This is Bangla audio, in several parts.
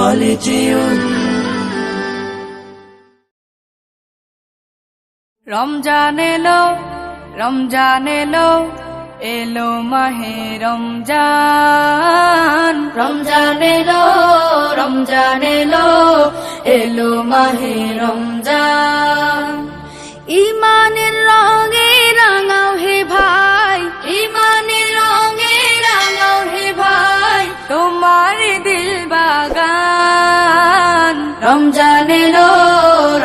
কলেজিয়ম। রমজান এলো, রমজান এলো, এলো মাহে রমজান। রমজান এলো, রমজান এলো, এলো মাহে রমজান। ইমানের রঙে রাঙাও হে ভাই, ইমানের রঙে রাঙাও হে ভাই, তোমার দিল বাগান। রমজান এলো,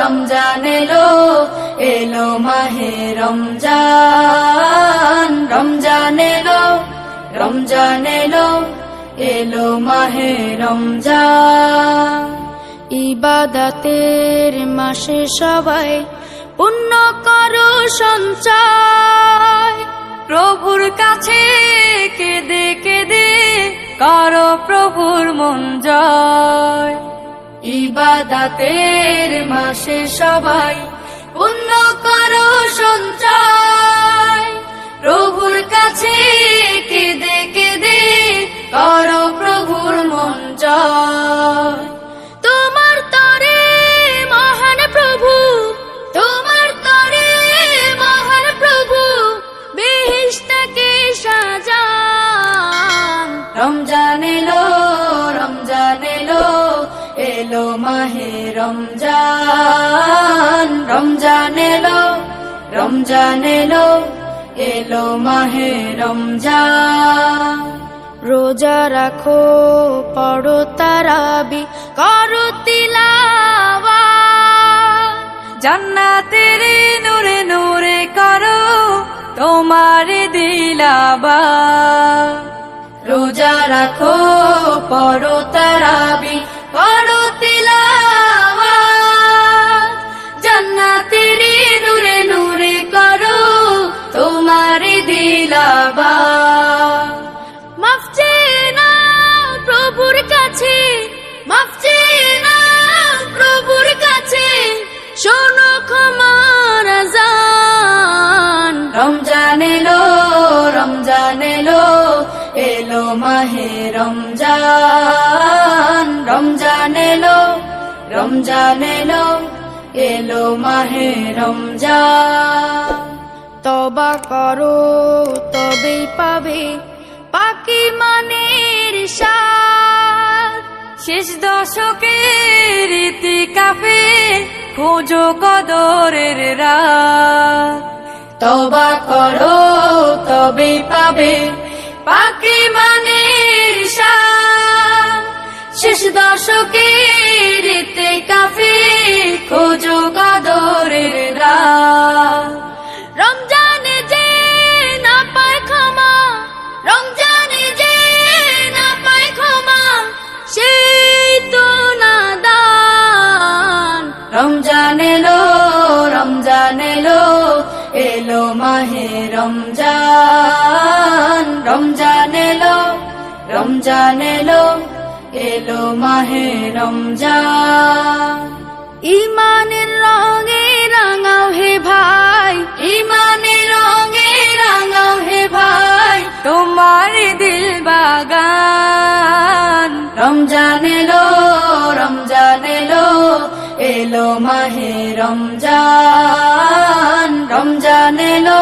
রমজান এলো, এলো মাহে রমজান। রমজান এলো, রমজান এলো, এলো মাহে রমজান। ইবাদতের মাসে সবাই পুণ্য করো সঞ্চয়, প্রভুর কাছে কেঁদে কেঁদে করো প্রভুর মন জয়। ইবাদতের মাসে সবাই পুণ্য করো সঞ্চয়, প্রভুর কাছে কেঁদে কেঁদে করো প্রভুর মন জয়। তোমার তরে মহান প্রভু, তোমার তরে মহান প্রভু, বেহেশতকে সাজান। রমজান এলো, রমজান এলো, এলো মাহে রমজান। রমজান এলো, রমজান এলো, এলো মাহে রমজান। রোজা রাখো, পড়ো তারাবি, করো তিলাওয়াত, জান্নাতের নূরে নূরে করো তোমার দিলাবাত। রোজা রাখো, পড়ো তারাবি, করো তিলাওয়াত, জান্নাতের নূরে নূরে করো তোমার দিলাবাত। মাফ চেয়ে নাও প্রভুর কাছে, মাফ চেয়ে নাও প্রভুর কাছে, শোনো ক্ষমার আযান। রমজান এলো, রমজান এলো, এলো মাহে রমজান। রমজান এলো, রমজান এলো, এলো মাহে রমজান। তওবা করো তবেই পাবে পাকি মানের স্বাদ, শেষ দশকের ইতিকাফে খোঁজো কদরের রাত। তওবা করো তবেই পাবে পাকি মানের স্বাদ, শেষ দশকের ইতিকাফে খোঁজো কদরের রাত। রমজানে যে না পায় ক্ষমা, রমজানে যে না পায় ক্ষমা, সেই তো নাদান। রমজান এলো, রমজান এলো, এলো মাহে রমজান। রমজান এলো, রমজান এলো, এলো মাহে রমজান। ইমানের রঙে রাঙাও হে ভাই, ইমানের রঙে রাঙাও হে ভাই, তোমার দিল বাগান। রমজান এলো, রমজান এলো, এলো মাহে রমজান। রমজান এলো,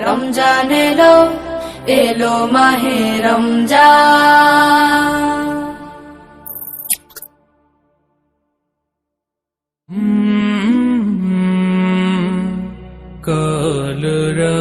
রমজান এলো, এলো মাহে রমজান। কলরা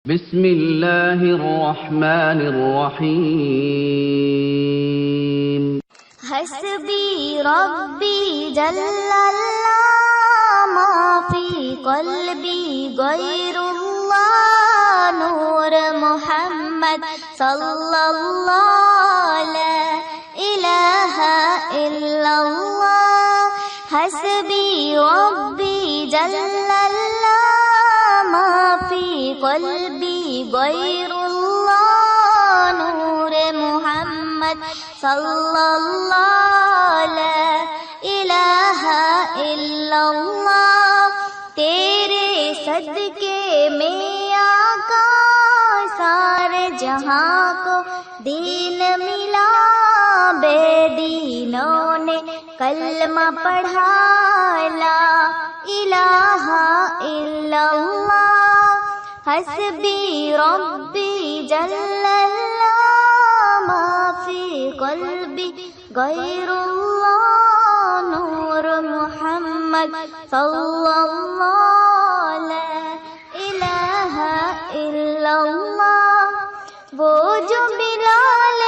بسم اللہ الرحمن الرحیم حسبی ربی جل اللہ ما فی قلبی غیر اللہ نور محمد صلی اللہ لا الہ الا اللہ حسبی ربی جل اللہ ما فی قلبی غیر اللہ نور محمد صلی اللہ لا الہ الا اللہ تیرے صدقے میں آقا سارے جہاں کو دین ملا بے دینوں نے کلمہ پڑھا لا الہ الا اللہ حسبی ربی جل اللہ ما فی قلبی غیر اللہ نور محمد صلی اللہ لا الہ الا اللہ وہ جو بلال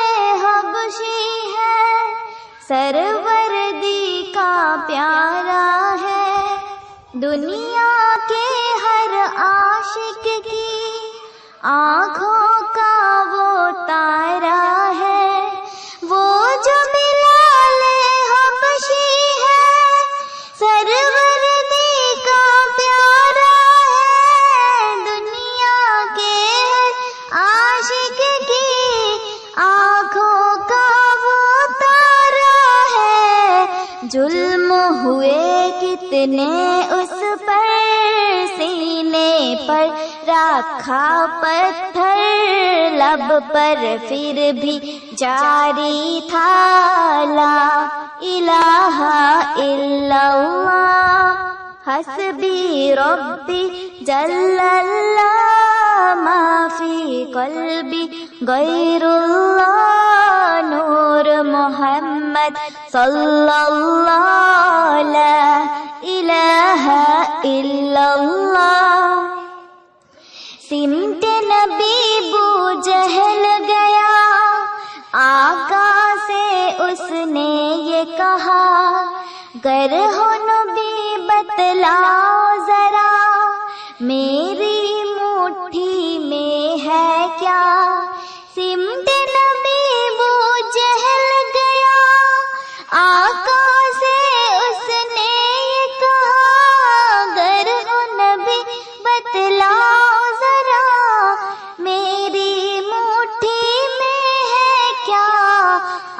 حبشی ہے سروردی کا پیارا ہے دنیا کے ہر عاشق کی آنکھوں کا وہ تارا ہے وہ جو بلال حبشی ہے سروردی کا پیارا ہے دنیا کے عاشق کی آنکھوں کا وہ تارا ہے ظلم ہوئے کتنے اس پر سینے پر رکھا پتھر لب پر پھر بھی جاری تھا لا الہ الا اللہ حسبی ربی جل اللہ ما فی قلبی غیر اللہ نور محمد صلی اللہ لا الہ الا اللہ سمت نبی بو جہل گیا آقا سے اس نے یہ کہا گر ہو نبی بتلاؤ ذرا میری مٹھی میں ہے کیا سمت نبی بو جہل گیا آقا سے اس نے یہ کہا گر ہو نبی بتلاؤ ذرا میری مٹھی میں ہے کیا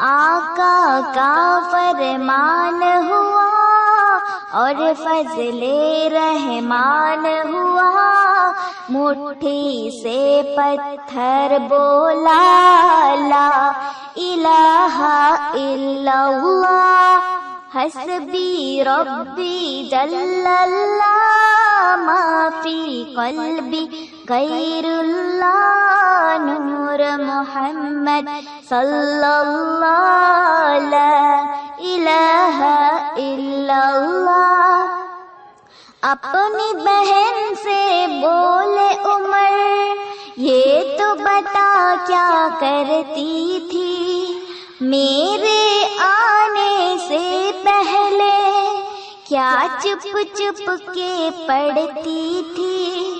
آقا کا فرمان ہوا اور فضل رحمان ہوا مٹھی سے پتھر بولا لا الہ الا اللہ حسبی ربی جل اللہ ما فی قلبی غیر اللہ نور محمد صلی اللہ لا الہ الا اللہ اپنی بہن سے بولے عمر یہ تو بتا کیا کرتی تھی میرے آنے سے پہلے کیا چپ چپ کے پڑھتی تھی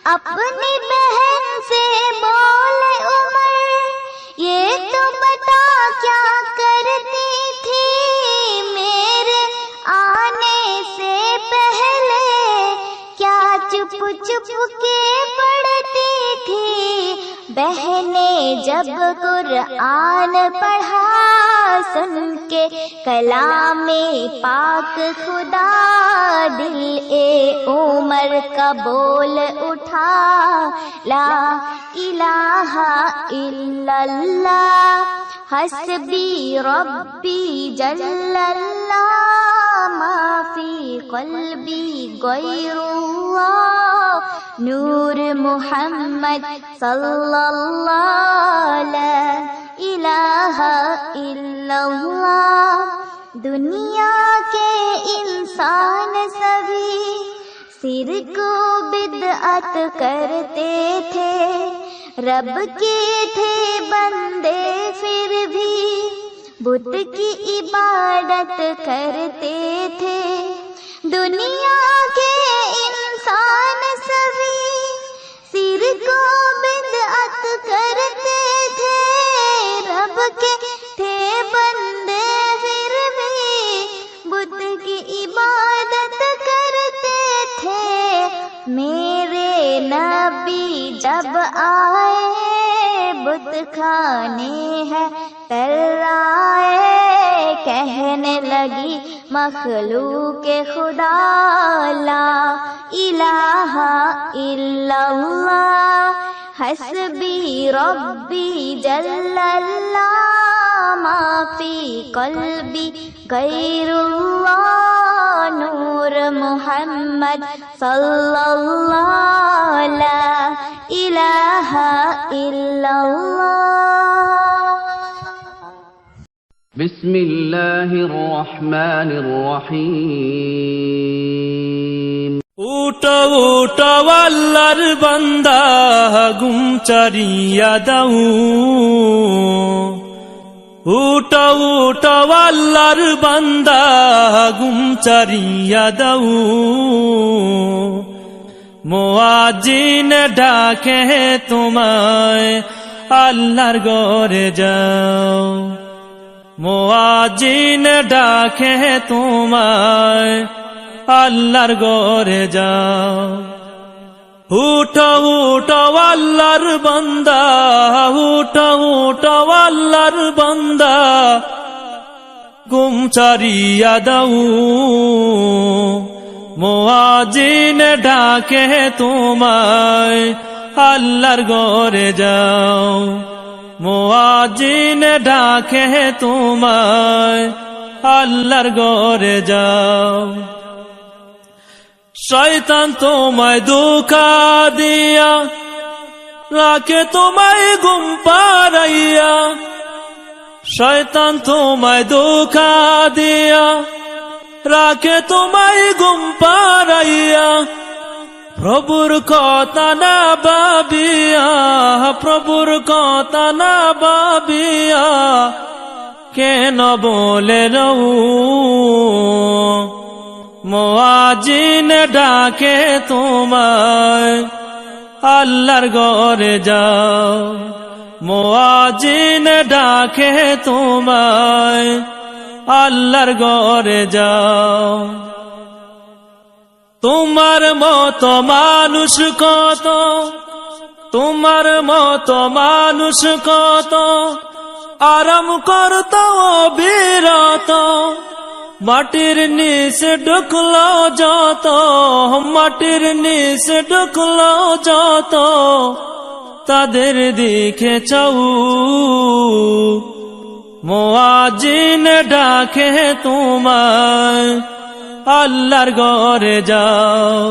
اپنی بہن سے بولے عمر یہ تو بتا کیا کرتی تھی میرے آنے سے پہلے کیا چپ چپ کے پڑھتی تھی بہنیں جب قرآن پڑھا سن کے کلام پاک خدا دل اے عمر کا بول اٹھا لا الہ الا اللہ حسبی ربی جل اللہ ما فی قلبی غیر اللہ نور محمد صلی اللہ لا الہ الا اللہ دنیا کے انسان سبھی सिर को बिदअत करते थे, रब के थे बंदे फिर भी बुत की इबादत करते थे। दुनिया के इंसान सभी सिर को बिदअत करते थे, रब के थे बंदे फिर भी बुत की इबादत करते थे। मेरे नबी जब आए बुत खाने हैं तर्राए, कहने लगी मखलूक खुदा ला इलाहा इल्लल्लाह, हस्बी रब्बी जल्लल्लाह, माफी कल्बी गैरुल्लाह, नूर मुहम्मद सल्लल्लाह ला इलाहा इल्लल्लाह। बिस्मिल्लाहिर रहमानिर रहीम। उठो उठो अल्लाहर बंदा गुम चरिया दाऊ, उठो उठो अल्लाहर बंदा गुम चरिया दाऊ, मुआज्जिन डाके तुम्हारे अल्लाहर घरे जाओ, मुआज्जिन डाके तुम्हारे अल्लाहर घरे जाओ। उठो उठो अल्लाहर बंदा, उठो उठो अल्लाहर बंदा गुम चरिया दाऊ, मुआज्जिन डाके तुम्हारे अल्लाहर घरे जाओ, मुआज्जिन डाके तुम्हारे अल्लाहर घरे जाओ। शैतान तुम्हें धोखा दिया, राखे तुम्हें गुम पारैया, शैतान तुम्हें धोखा दिया, राखे तुम्हें गुम पारैया। प्रभुर कथा ना भाबिया, प्रभुर कथा ना भाबिया, केन बोले रहू, मुआज्जिन डाके तुम्हारे अल्लाहर घरे जाओ, मुआज्जिन डाके तुम्हारे अल्लाहर घरे जाओ। তোমার মতো মানুষ কত, তোমার মতো মানুষ কত, আরাম করতো অবিরত, মাটির নিচে ঢুকলো যত, মাটির নিচে ঢুকলো যত, তাদের দিকে চাও, মুআজ্জিন ডাকে তোমায় अल्लाहर घरे जाओ,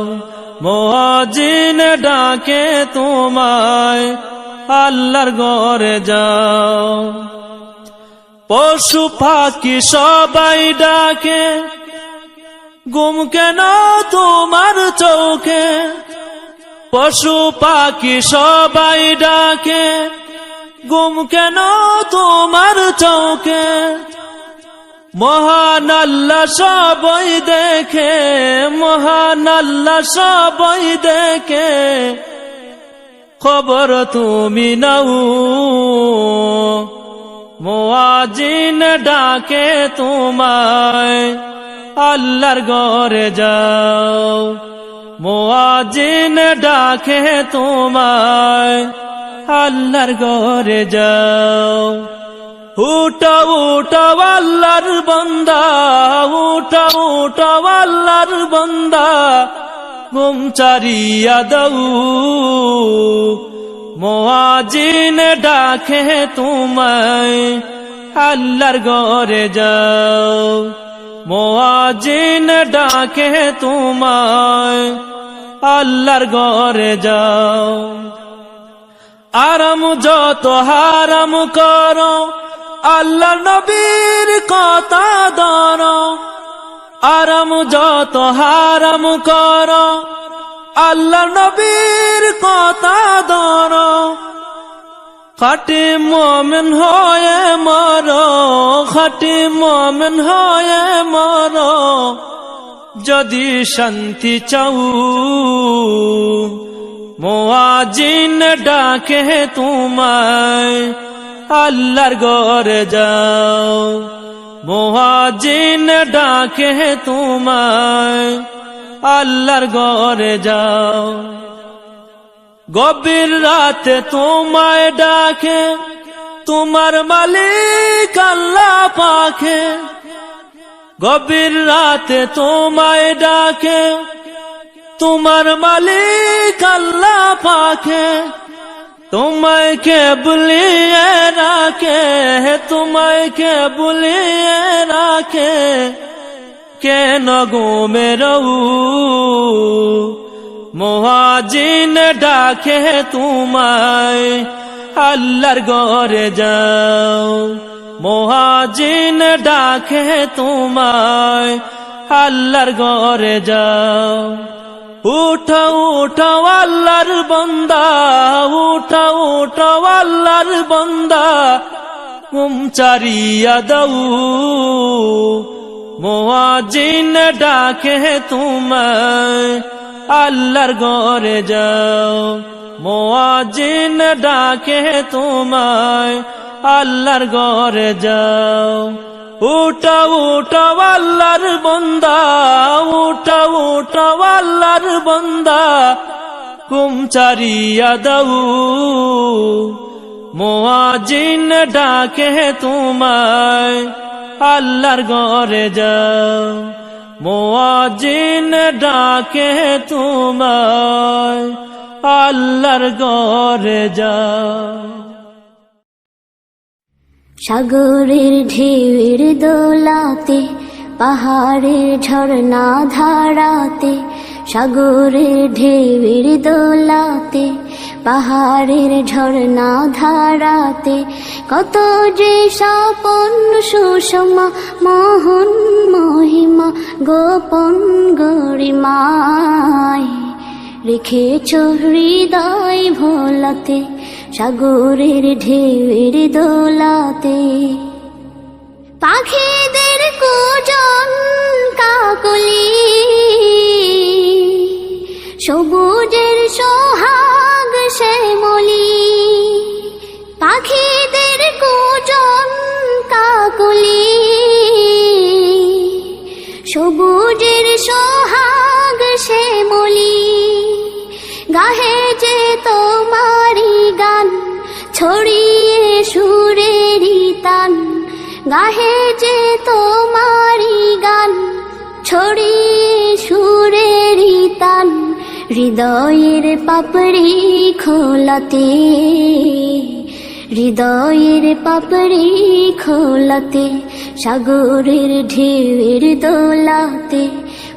मुआज्जिन डाके तुम्हारे अल्लाहर घरे जाओ। पशु पाखी सबाई डाके, गुम केन तुम्हार चौके, पशु पाखी सबाई डाके, गुम केन तुम्हार चौके। মহান আল্লাহ সবাই দেখে, মহান আল্লাহ সবাই দেখে, খবর তুমি নাও, মুআজ্জিন ডাকে তোমায় আল্লাহর ঘরে যাও, মুআজ্জিন ডাকে তোমায় আল্লাহর ঘরে যাও। উঠো উঠো আল্লাহর বান্দা, উঠো উঠো আল্লাহর বান্দা, গুম চারিয়া দাও, মুআজ্জিন ডাকে তোমায় আল্লাহর ঘরে যাও, মুআজ্জিন ডাকে তোমায় আল্লাহর ঘরে যাও। আরাম যত হারাম করো, আল্লাহ নবীর কথা ধরো, আরাম যত হারাম করো, আল্লাহ নবীর কথা ধরো, খাঁটি মুমিন হয়ে মরো, খাঁটি মুমিন হয়ে মরো, যদি শান্তি চাও মুয়াজ্জিন ডাকে তোমায়, আল্লাহর ঘরে যাও, মুয়াজ্জিন ডাকে তোমায়, আল্লাহর ঘরে যাও। গভীর রাতে তোমায় ডাকে তোমার মালিক আল্লাহ পাকে, গভীর রাতে তোমায় ডাকে তোমার মালিক আল্লাহ পাকে, তোমায় কে বুলিয়ে রাখে, তোমায় কে বুলিয়ে রাখে, কেন ঘুমে রহু মুয়াজ্জিন ডাকে তোমায়, আল্লাহর ঘরে যাও, মুয়াজ্জিন ডাকে তোমায়, আল্লাহর ঘরে যাও। উঠো উঠো আল্লাহর বান্দা, উঠো উঠো আল্লাহর বান্দা, ঘুম ছাড়িয়া দাও, মুয়াজ্জিন ডাকে তোমায়, আল্লাহর ঘরে যাও, মুয়াজ্জিন ডাকে তোমায়, আল্লাহর ঘরে যাও। উঠো উঠো আল্লাহর বান্দা, উঠো উঠো আল্লাহর বান্দা, ঘুম ছাড়িয়া দাও, মুয়াজ্জিন ডাকে তোমায়, আল্লাহর ঘরে যাও, মুয়াজ্জিন ডাকে তোমায়, আল্লাহর ঘরে যাও। সাগরের ঢেউয়ের দোলাতে, পাহাড়ের ঝর্ণা ধারাতে, সাগরের ঢেউয়ের দোলাতে, পাহাড়ের ঝর্ণা ধারাতে, কত যে স্বপন সুষমা মোহন মহিমা গোপন গরিমায়, রেখেছ হৃদয় ভোলাতে, সাগরের ঢেউয়ের দোলাতে। পাখিদের কুজন কাকলি, সবুজের সোহাগ শ্যামলি, পাখিদের কুজন কাকলি, সবুজের সোহাগ শ্যামলি, গাহে যে তোমারি গান ছড়িয়ে সুরেরি তান, গাহে যে তোমারি গান ছড়িয়ে সুরেরি তান, হৃদয়ের পাপড়ি খোলাতে, হৃদয়ের পাপড়ি খোলাতে, সাগরের ঢেউয়ের দোলাতে,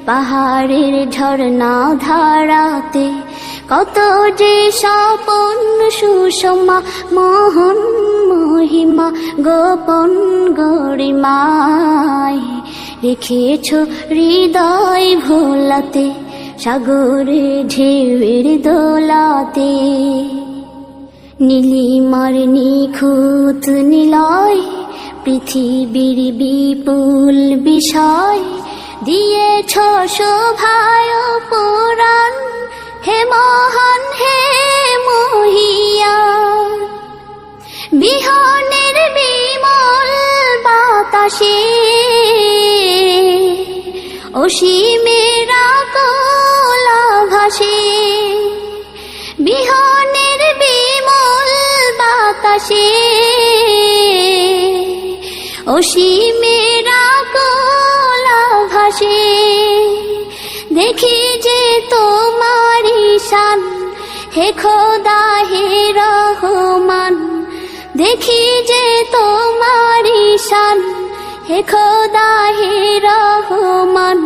পাহাড়ের ঝর্ণা ধারাতে, কত যে স্বপন সুষমা মোহন মহিমা গোপন গরিমায়, রেখেছ হৃদয় ভোলাতে, সাগরের ঢেউয়ের দোলাতে। নীলিমার নিখুঁত নিলয়, পৃথিবীর বিপুল বিষয়, দিয়েছ শোভায় পুরাণ, হে মহান হে মহিয়ান। বিহনের বিমল বাতাসে, অসীমের কোলা ভাসে, বিহনের বিমল বাতাসে, অসীমের কোলা ভাসে। দেখি যে তোমারি শান, হে খোদা হে রহমান, দেখি যে তোমারি শান, হে খোদা হে রহমান।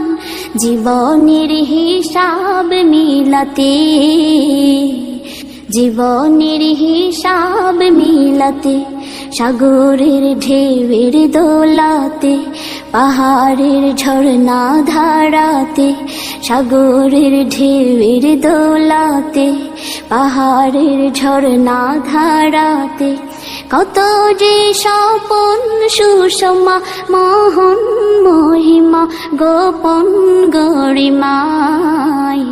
জীবনের হিসাব মিলাতে, জীবনের হিসাব মিলাতে, সাগরের ঢেউয়ের দোলাতে, পাহাড়ের ঝর্ণা ধারাতে, সাগরের ঢেউয়ের দোলাতে, পাহাড়ের ঝর্ণা ধারাতে, কত যে স্বপন সুষমা মোহন মহিমা গোপন গরিমায়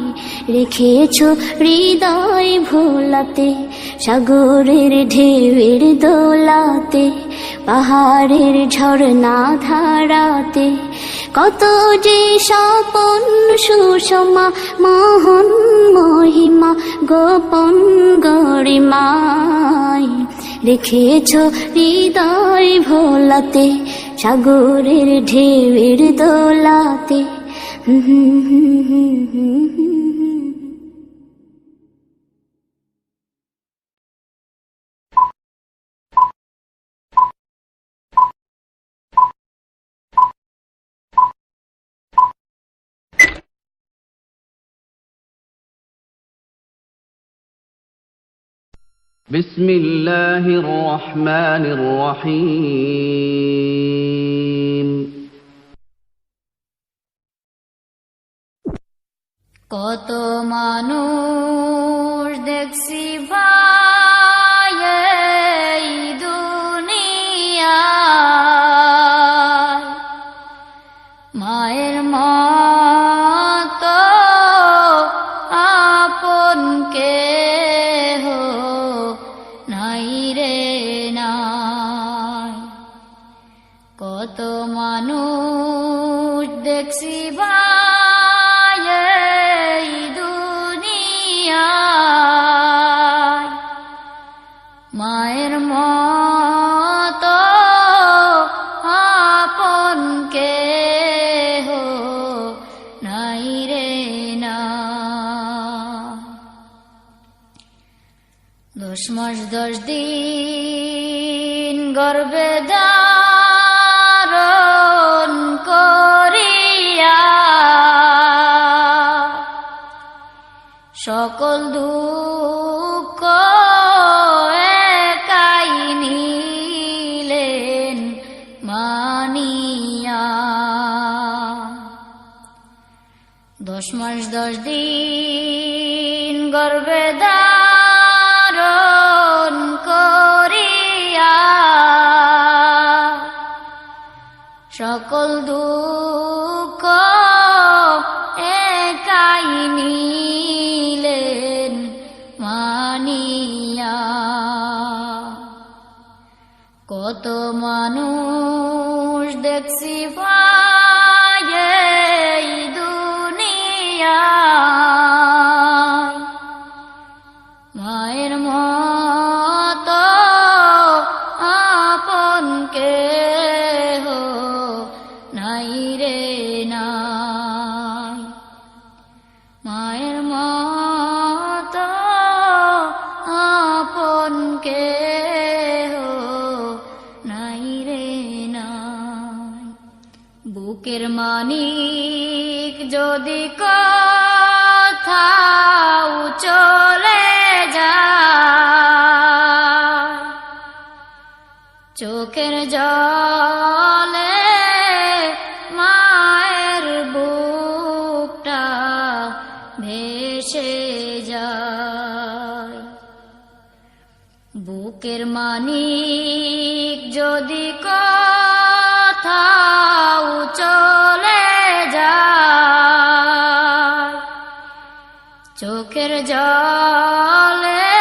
রেখেছ হৃদয় ভোলাতে, সাগরের ঢেউয়ের দোলাতে, পাহাড়ের ঝর্ণা ধারাতে, কত যে স্বপন সুষমা মোহন মহিমা গোপন গরিমায় রেখেছ হৃদয় ভোলাতে, সাগরের ঢেউয়ের দোলাতে। بسم الله الرحمن الرحيم কত মানুষ দেখছি ভাই এই দুনিয়ায়, মায়ের মতো আপন কেহ নাই রে নাই। কত মানুষ দেখছি ভাই এই দুনিয়ায়, মায়ের মতো আপন কেহ নাই রে নাই। 10 মাস 10 দিন গর্ভে ধারণ করিয়া, সকল দুঃখ একাই নিলেন মানিয়া। 10 মাস 10 দিন গর্ভে ধারণ করিয়া, সকল দুঃখ একাই নিলেন মানিয়া। কত মানুষ দেখছি ভাই এই দুনিয়ায়, মায়ের মতো আপন কেহ নাই রে নাই। মায়ের মতো আপন কেহ নাই রে নাই। বুকের মানিক যদি কোথাও চলে যায়, চোখের জলে মায়ের বুকটা ভেসে যায়। বুকের মানিক যদি কোথাও চলে যায়, চোখের জলে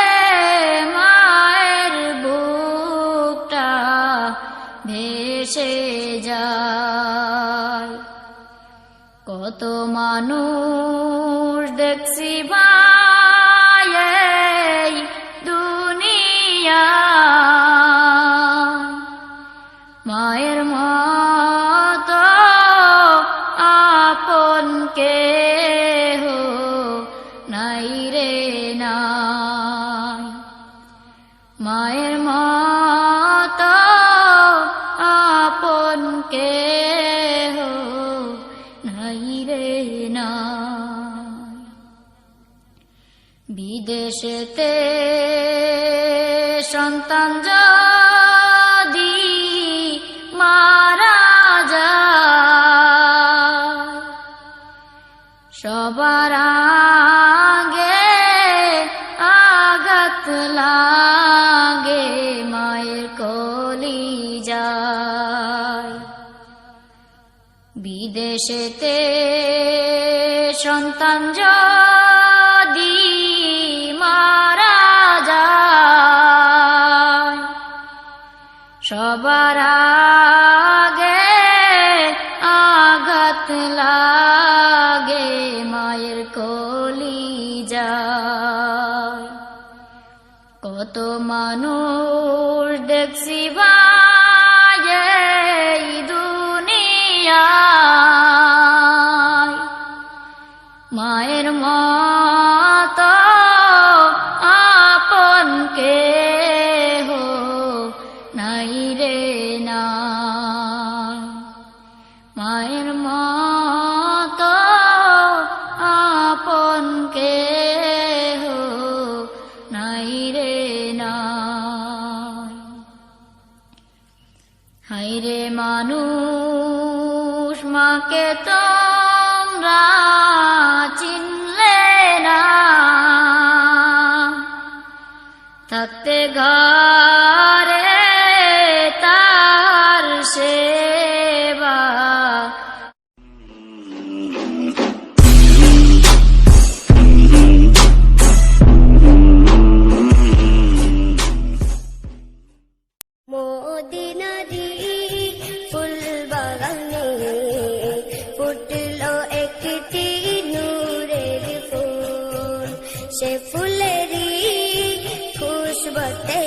মায়ের বুকটা ভেসে যায়। কত মানুষ দেখছি ভাই এই দুনিয়ায়, মায়ের মতো আপন কেহ নাই রে নাই। মায়ের মতো আপন কেহ নাই রে নাই। বিদেশেতে সন্তান যদি মারা যায়, বিদেশেতে সন্তান যদি মারা যায়, সবার আগে আঘাত লাগে মায়ের কলিজায়। কত মানুষ দেখছি ভাই এই দুনিয়ায়, মায়ের মতো আপন কেহ নাই রে নাই। মায়ের মতো আপন কেহ নাই রে নাই। হায়রে মানুষ মাকে তোমরা চিনলে না, থাকতে ঘরে তার সেবা। মদিনারি ফুল বাগানে ফুটলো একটি নূরের ফুল, সে ফুলেরই খুশবুতে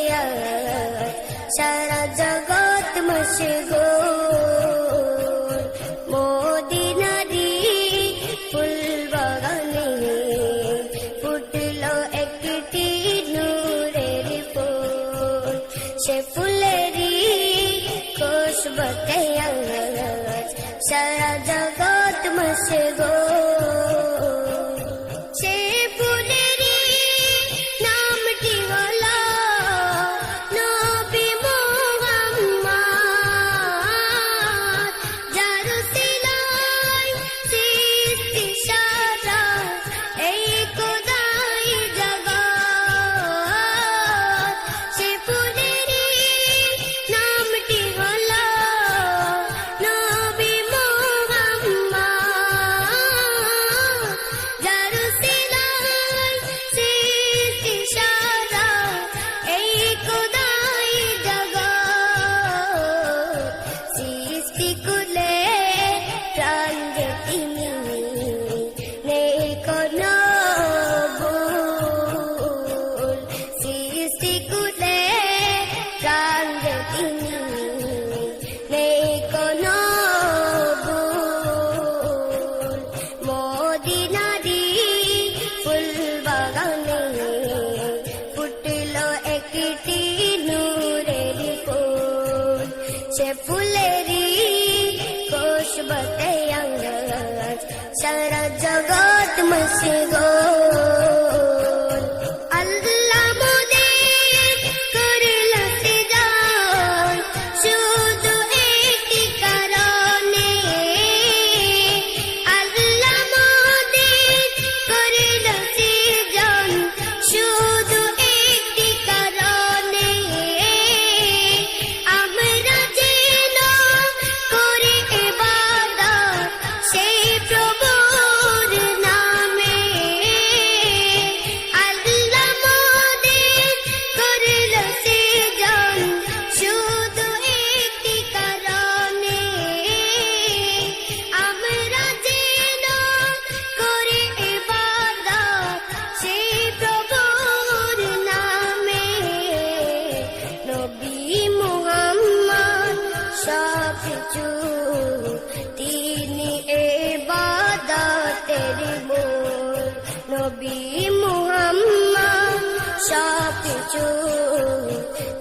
সারা জগৎ মশগুল। মদিনারি ফুল বাগানে ফুটলো একটি নূরের ফুল, সে ফুলেরই খুশবুতে সারা জগৎ মশগুল। সে ফুলেরই নামটি হলো নবী মুহাম্মদ, যার সিলায় সৃষ্টি সারা এই খোদাই জগৎ। সে ফুলেরই নামটি হলো নবী মুহাম্মদ, যার সিলায় সৃষ্টি সারা এই খোদাই জগৎ। সৃষ্টি কুলে প্রাণ যে তিনি, নেই কোনো ভুল। সৃষ্টি কুলে প্রাণ যে তিনি, নেই কোনো ভুল। মদিনারি ফুল বাগানে ফুটলো একটি নূরের ফুল, সে ফুলেরই খুশবুতে সারা জগৎ মশগুল। আল্লাহ মোদের করল সৃজন শুধু একটি কারণে, আল্লাহ মোদের করল সৃজন শুধু একটি কারণে। আমরা যেন করি ইবাদত সেই প্রভুর নামে, আল্লাহ মোদের করল সৃজন শুধু একটি কারণে। আমরা যেন করি ইবাদত সেই প্রভুর নামে। নবী মুহাম্মদ সবকিছু, তিনি ইবাদতের মূল। নবী মুহাম্মদ সবকিছু,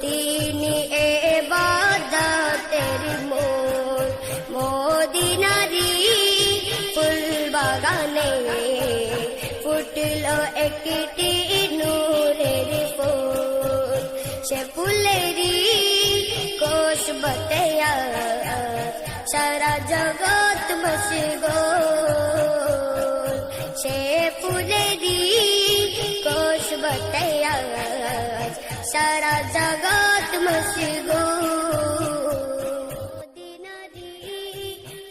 তিনি ইবাদতের মূল। মদিনারি ফুল বাগানে ফুটলো একটি নূরের ফুল, সে ফুলেরই খুশবুতে সারা জগৎ মশগুল। সে ফুলেরই খুশবুতে সারা জগৎ মশগুল। মদিনারি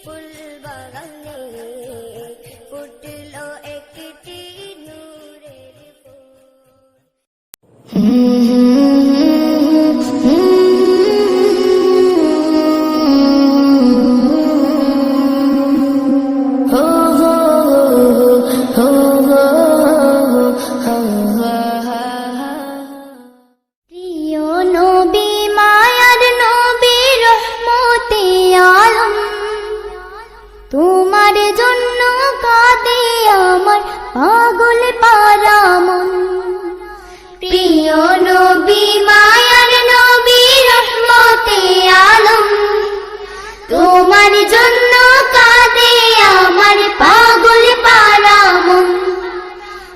ফুল বাগান পাগল পারা মন। প্রিয় নবী মায়ার নবী রহমতে আলম, তোমার জন্য কাঁদে আমার পাগল পারা মন।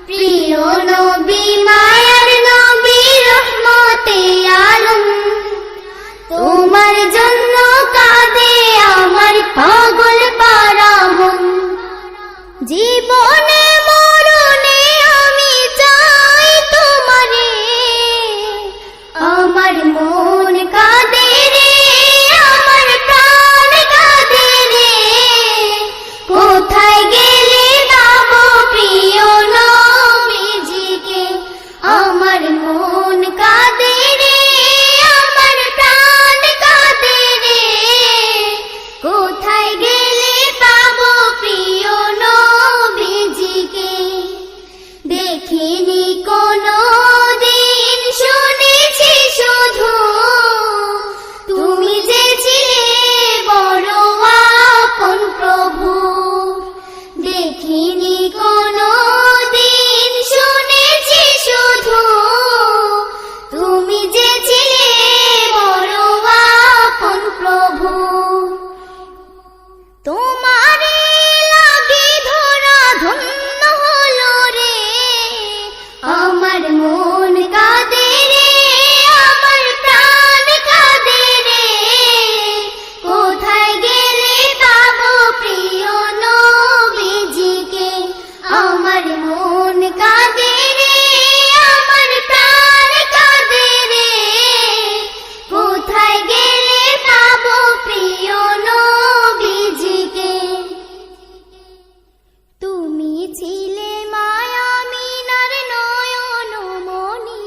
প্রিয় নবী মায়ার নবী রহমতে আলম, তোমার জন্য কাঁদে আমার পাগল পারা মন। জীবনে মরণে আমি চাই তোমারে, আমার মন কাঁদে রে, আমার প্রাণ কাঁদে রে। কোথায় গেলে পাবো প্রিয় নবীজিকে, আমার মন কাঁদে রে, আমার প্রাণ কাঁদে রে। কোথায় গেলে পাবো প্রিয় নবীজিকে, দেখিনি কোনো দিন শুনেছি শুধু, তুমি যে ছিলে বড় আপন প্রভু। দেখিনি কোনো দিন শুনেছি শুধু, তুমি যে ছিলে বড় আপন প্রভু। তোমারে লাগি ধরা ধন্য হলো রে, আমার মন কাঁদে রে, আমার প্রাণ কাঁদে রে। কোথায় গেলে পাবো প্রিয় নবীজিকে, আমার মন কাঁদে রে, আমার প্রাণ কাঁদে রে। কোথায় গেলে পাবো প্রিয় নবীজিকে। তুমি ছিলে মায়া মিনার নয়ন মনি,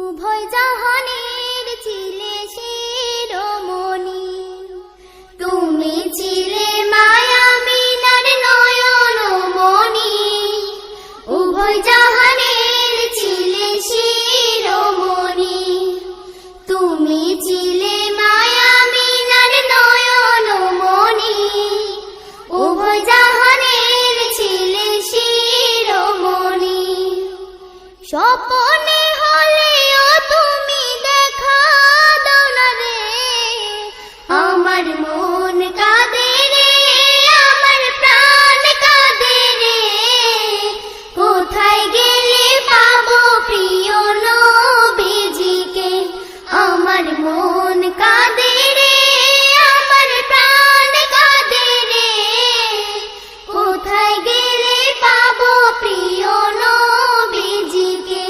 উভয় জাহানের ছিলে শিরোমণি। তুমি ছিলে মায়া মিনার নয়ন মনি, উভয় জাহানের ছিলে শিরোমণি। তুমি ছিলে মায়া মিনার নয়ন মনি, উভয় জাহানের ছিলে শিরোমণি। স্বপনে হলেও তুমি দেখা দাও না রে, আমার মন কাঁদে রে, আমার প্রাণ কাঁদে রে। কোথায় গেলে পাবো প্রিয় নবীজিকে, আমার মন কাঁদে রে, আমার প্রাণ কাঁদে রে। কোথায় গেলে পাবো প্রিয় নবীজিকে,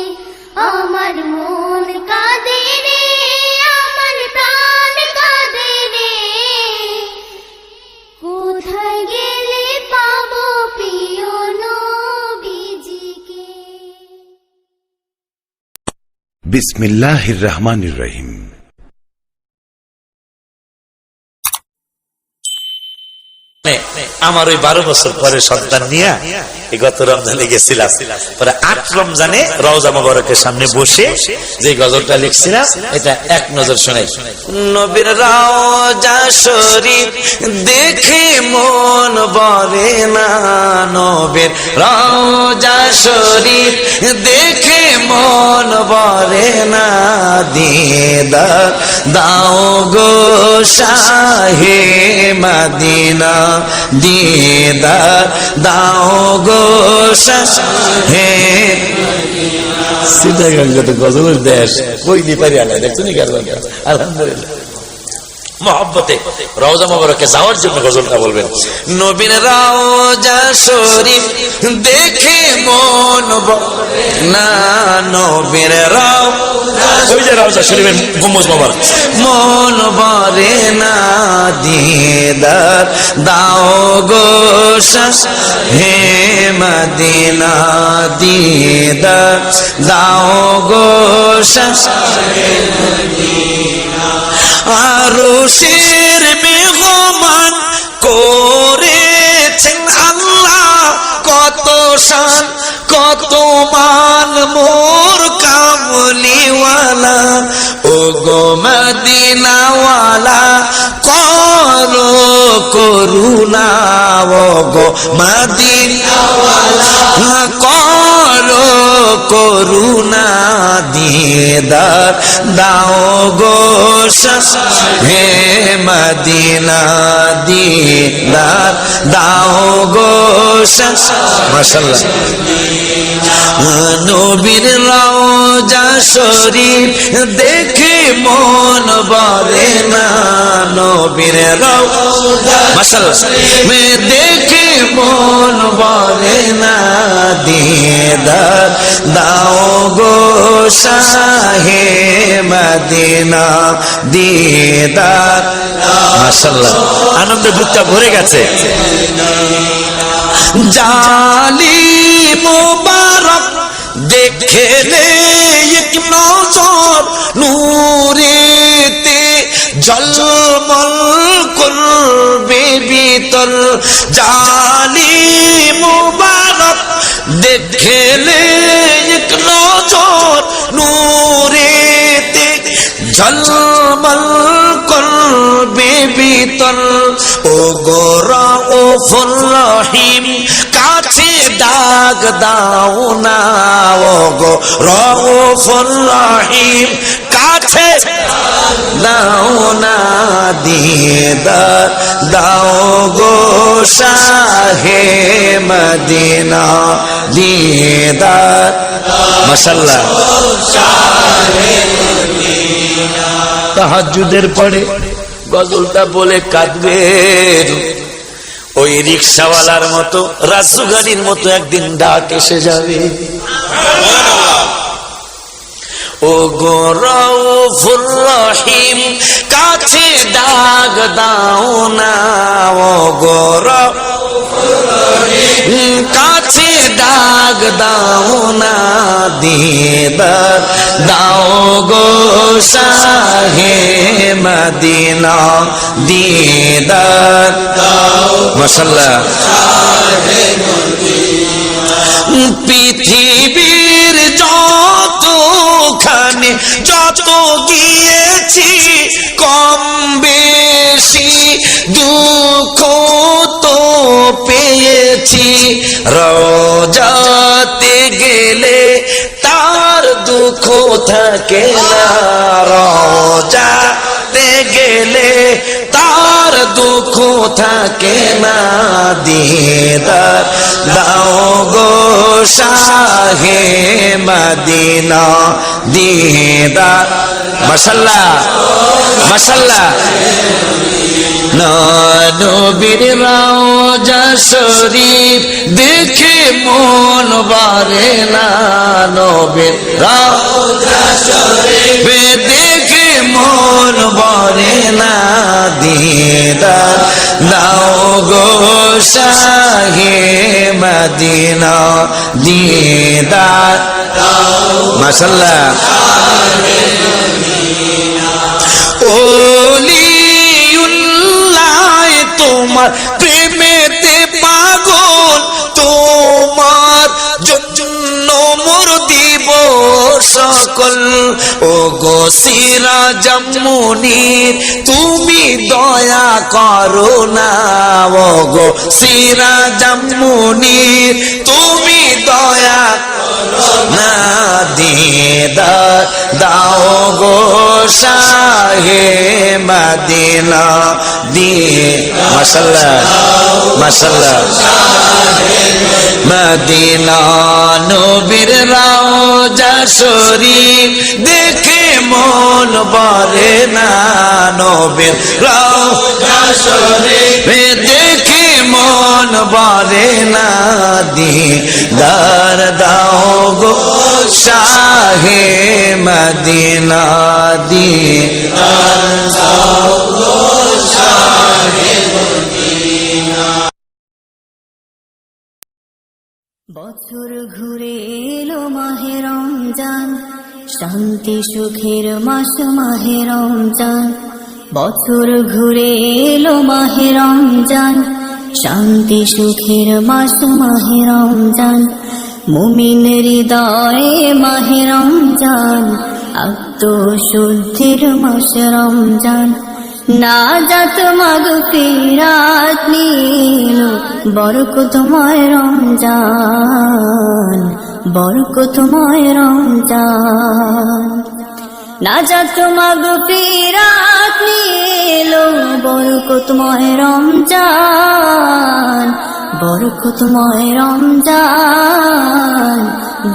আমার মন কাঁদে রে, আমার প্রাণ কাঁদে রে। কোথায় গেলে পাবো প্রিয় নবীজিকে। বিসমিল্লাহির রহমানির রহিম। আমার ওই 12 বছর পরে সন্তান নিয়ে গত রমজানে গেছিলাম, পরে 8 রমজানে রওজা মোবারকের সামনে বসে যে গজলটা লিখছিলাম এটা এক নজর শোনাই। নবীর রওজা শরীফ দেখে মন ভরে না, নবীর রওজা শরীফ দেখে মন ভরে না। দিদার দাও গো শাহে মদিনা, দিদার দাও গো শাহে। সিদ্ধাগঞ্জ তো গজলের দেশ, কই নি পারি আলাই দেখছো নি গান। আলহামদুলিল্লাহ মহব্বতে রওজা মোবারকে যাওয়ার জন্য গজলটা বলবেন। নবীর রওজা শরীফ দেখে মন ভরে না, নবীর রওজা শরীফের গম্বুজ মোবারক মন ভরে না। দিদার দাও গো হে মদিনা, দিদার দাও গো আরশের মেহমান করেছেন আল্লাহ, কত শান কত মান মোর কামলিওয়ালা। ও গো মদিনাওয়ালা করো করুণা গো মদিনাওয়ালা করো করুণা দিদার দাও গো হে মদিনা দিদার দাও গো মাশাআল্লাহ নবীর রওজা শরীফ দেখে মন ভরে না নবীর রওজা মাশাআল্লাহ দেখে মন ভরে না দিদার দাও গো শাহে মদিনা দিদার মাশাআল্লাহ আনন্দে বুকটা ভরে গেছে জালি মুবারক দেখলে এক নজর নূরেতে ঝলমল করবে ভিতর জালি মুবারক দেখলে এক নজর নূরেতে ঝলমল করবে ভিতর ও গো রাউফুর রহিম কাছে ডাক দাও না ও গো রাউফুর রহিম কাছে দাও না দিদার দাও গো শাহে মদিনা দিদার মাশাআল্লাহ তাহাজ্জুদের পরে গজলটা বলে কাঁদবেন ওই রিকশাওয়ালার মতো রাসু গাড়ির মতো একদিন ডাক এসে যাবে ও গো রাউফুর রহিম কাছে ডাক দাও না ও গো রাউফুর রহিম কাছে ডাক দাও না দিদার দাও গো শাহে মদিনা দিদার দাও মাশাআল্লাহ পৃথিবীর যতখানে যত গিয়েছি কম বেশি দুঃখ তো পেয়েছি রওজাতে গেলে তার দুঃখ থাকে না রওজাতে গেলে তার দুঃখ থাকে না দিদার দাও গো শাহে মদিনা দিদার মাশাআল্লাহ মাশাআল্লাহ নবীর রওজা শরীফ দেখে মন ভরে না নবীর রওজা শরীফ দেখে মন ভরে না দিদার দাও গো শাহে মদিনা দিদার মাশাআল্লাহ ওলিউল্লাহ তোমার প্রেমেতে পাগল তোমার জন্য মোর দিব সকল ও গো সিরাজম মুনির তুমি দয়া করো না ও গো সিরাজম মুনির তুমি দয়া করো না দিদার দাও গো শাহে মদিনা দি মাশাআল্লাহ মাশাআল্লাহ মদিনা নবীর রওজা শরীফ দেখে মন ভরে না নবীর রওজা শরীফ দেখে মন ভরে না দিদার দাও গো শাহে মদিনা দিদার দাও গো শাহে মদিনা। বছর ঘুরে এলো মাহে রমজান, শান্তি সুখের মাস মাহে রমজান। বছর ঘুরে এলো মাহে রমজান, শান্তি সুখের মাস মাহে রমজান। মুমিন হৃদয়ে মাহে রমজান, আত্মশুদ্ধির মাস রমজান। নাজাত মাগফিরাত নিল বরকতময় রমজান, বরকতময় রমজান। নাজাত মাগফিরাত নিল বরকতময় রমজান, বরকতময় রমজান,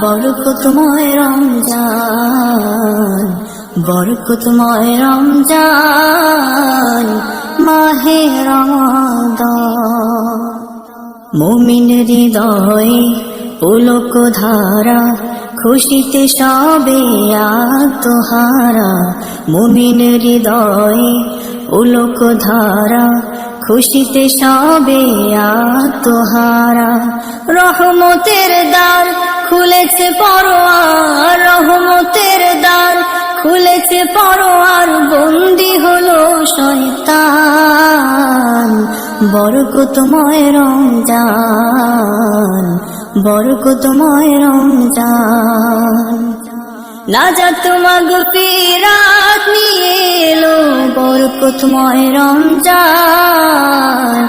বরকতময় রমজান, বরকতময় রমজান, মাহে রমাদান। মুমিন হৃদয়ে পুলক ধারা, খুশিতে সবে আত্মহারা। মুমিন হৃদয়ে পুলক ধারা, খুশিতে সবে আত্মহারা। রহমতের দ্বার খুলেছে পরোয়ার, রহমতের দ্বার খুলেছে পরোয়ার, বন্দী হলো শয়তান। বরকতময় রমজান, বরকতময় রমজান। নাজাত মাগফিরাত নিয়ে এলো বরকতময় রমজান,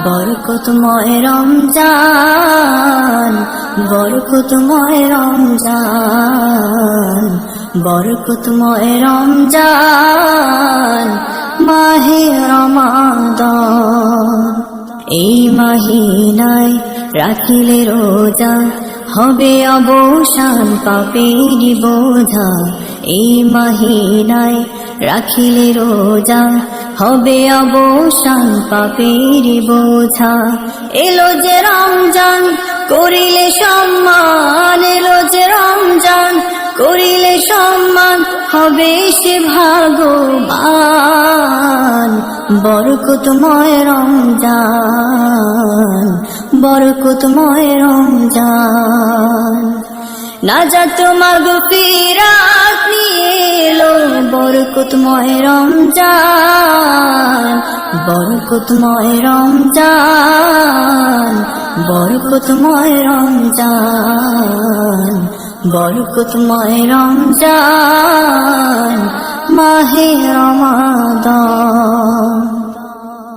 বরকতময় রমজান, বরকতময় রমজান, বরকতময় রমজান, মাহে রমাদান। এই মাহিনায় রাখিলে রোজা, হবে অবসান পাপের বোঝা। এই মাহিনায় রাখিলে রোজা, হবে অবসান পাপের বোঝা। এলো যে রমজান করিলে সম্মান, এলো যে রমজান করিলে সম্মান, হবে সে ভাগ্যবান। বরকতময় রমজান, বরকতময় রমজান। নাজাত মাগফিরাত নিয়ে এলো বরকতময় রমজান, বরকতময় রমজান, বরকতময় রমজান, বরকতময় রমজান, মাহে রমাদান।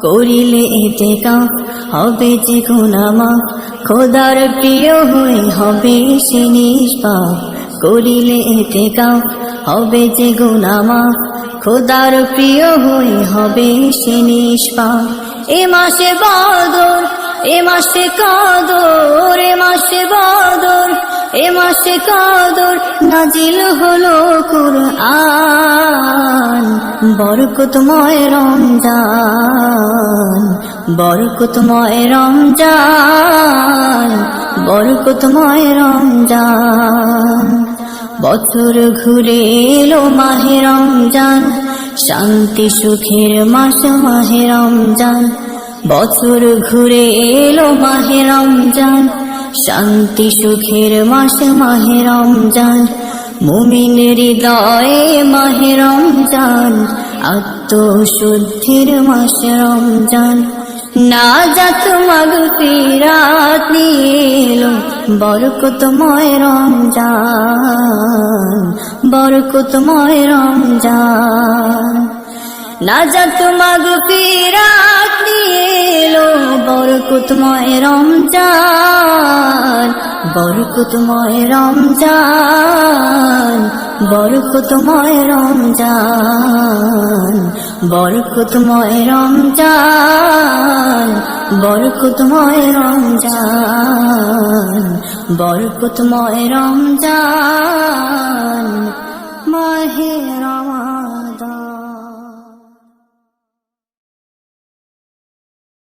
করিলে ইতিকাফ হবে যে গুনাহমাফ, খোদার প্রিয় হয়ে হবে সে নিষ্পাপ। করিলে ইতিকাফ হবে যে গুনাহমাফ, খোদার প্রিয় হয়ে হবে সে নিষ্পাপ। এ মাসে বদর, এ মাসে কদর, এ মাসে বদর, এ মাসে কদর, নাজিল হলো কুরআন। বরকতময় রমজান, বরকতময় রমজান, বরকতময় রমজান। বছর ঘুরে এলো মাহে রমজান, শান্তি সুখের মাস মাহে রমজান। বছর ঘুরে এলো মাহে রমজান, শান্তি সুখের মাস মাহে রমজান। মুমিন হৃদয়ে মাহে রমজান, আত্মশুদ্ধির মাস রমজান। নাজাত মাগফিরাত নিয়ে এলো বরকতময় রমজান, বরকতময় রমজান। নাজাত মাগফিরাত নিয়ে এলো বরকতময় রমজান, বরকতময় রমজান, বরকতময় রমজান, বরকতময় রমজান, বরকতময় রমজান, বরকতময় রমজান।